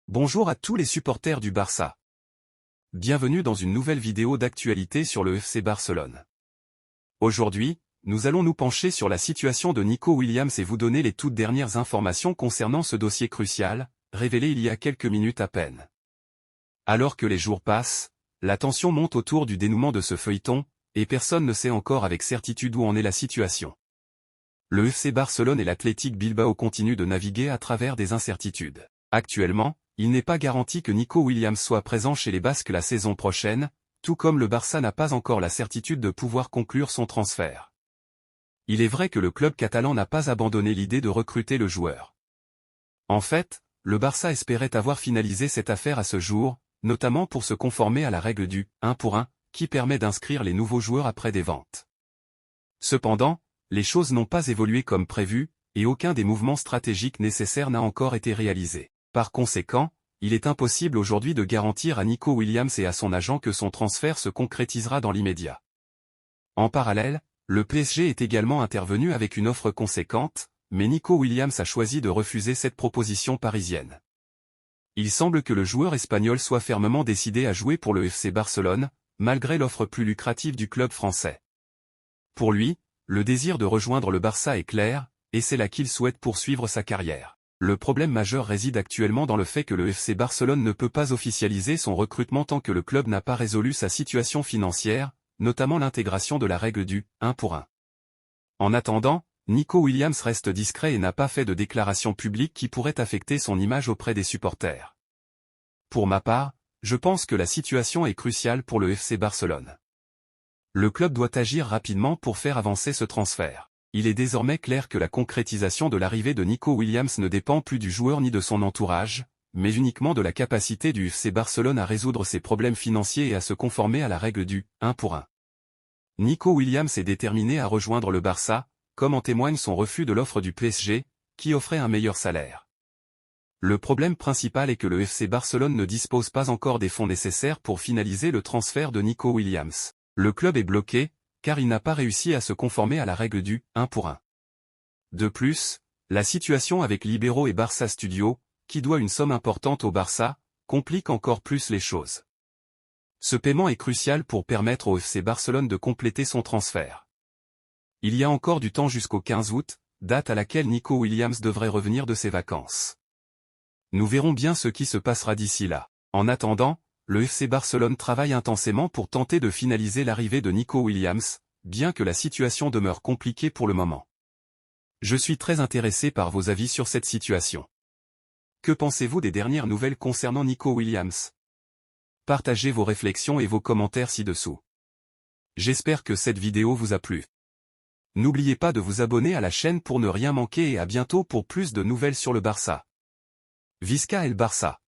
Bonjour à tous les supporters du Barça. Bienvenue dans une nouvelle vidéo d'actualité sur le FC Barcelone. Aujourd'hui, nous allons nous pencher sur la situation de Nico Williams et vous donner les toutes dernières informations concernant ce dossier crucial, révélé il y a quelques minutes à peine. Alors que les jours passent, la tension monte autour du dénouement de ce feuilleton, et personne ne sait encore avec certitude où en est la situation. Le FC Barcelone et l'Athletic Bilbao continuent de naviguer à travers des incertitudes. Actuellement, il n'est pas garanti que Nico Williams soit présent chez les Basques la saison prochaine, tout comme le Barça n'a pas encore la certitude de pouvoir conclure son transfert. Il est vrai que le club catalan n'a pas abandonné l'idée de recruter le joueur. En fait, le Barça espérait avoir finalisé cette affaire à ce jour, notamment pour se conformer à la règle du 1 pour 1, qui permet d'inscrire les nouveaux joueurs après des ventes. Cependant, les choses n'ont pas évolué comme prévu, et aucun des mouvements stratégiques nécessaires n'a encore été réalisé. Par conséquent, il est impossible aujourd'hui de garantir à Nico Williams et à son agent que son transfert se concrétisera dans l'immédiat. En parallèle, le PSG est également intervenu avec une offre conséquente, mais Nico Williams a choisi de refuser cette proposition parisienne. Il semble que le joueur espagnol soit fermement décidé à jouer pour le FC Barcelone, malgré l'offre plus lucrative du club français. Pour lui, le désir de rejoindre le Barça est clair, et c'est là qu'il souhaite poursuivre sa carrière. Le problème majeur réside actuellement dans le fait que le FC Barcelone ne peut pas officialiser son recrutement tant que le club n'a pas résolu sa situation financière, notamment l'intégration de la règle du 1 pour 1. En attendant, Nico Williams reste discret et n'a pas fait de déclaration publique qui pourrait affecter son image auprès des supporters. Pour ma part, je pense que la situation est cruciale pour le FC Barcelone. Le club doit agir rapidement pour faire avancer ce transfert. Il est désormais clair que la concrétisation de l'arrivée de Nico Williams ne dépend plus du joueur ni de son entourage, mais uniquement de la capacité du FC Barcelone à résoudre ses problèmes financiers et à se conformer à la règle du 1 pour 1. Nico Williams est déterminé à rejoindre le Barça, comme en témoigne son refus de l'offre du PSG, qui offrait un meilleur salaire. Le problème principal est que le FC Barcelone ne dispose pas encore des fonds nécessaires pour finaliser le transfert de Nico Williams. Le club est bloqué, car il n'a pas réussi à se conformer à la règle du 1 pour 1. De plus, la situation avec Libero et Barça Studio, qui doit une somme importante au Barça, complique encore plus les choses. Ce paiement est crucial pour permettre au FC Barcelone de compléter son transfert. Il y a encore du temps jusqu'au 15 août, date à laquelle Nico Williams devrait revenir de ses vacances. Nous verrons bien ce qui se passera d'ici là. En attendant, le FC Barcelone travaille intensément pour tenter de finaliser l'arrivée de Nico Williams, bien que la situation demeure compliquée pour le moment. Je suis très intéressé par vos avis sur cette situation. Que pensez-vous des dernières nouvelles concernant Nico Williams? Partagez vos réflexions et vos commentaires ci-dessous. J'espère que cette vidéo vous a plu. N'oubliez pas de vous abonner à la chaîne pour ne rien manquer et à bientôt pour plus de nouvelles sur le Barça. Visca el Barça.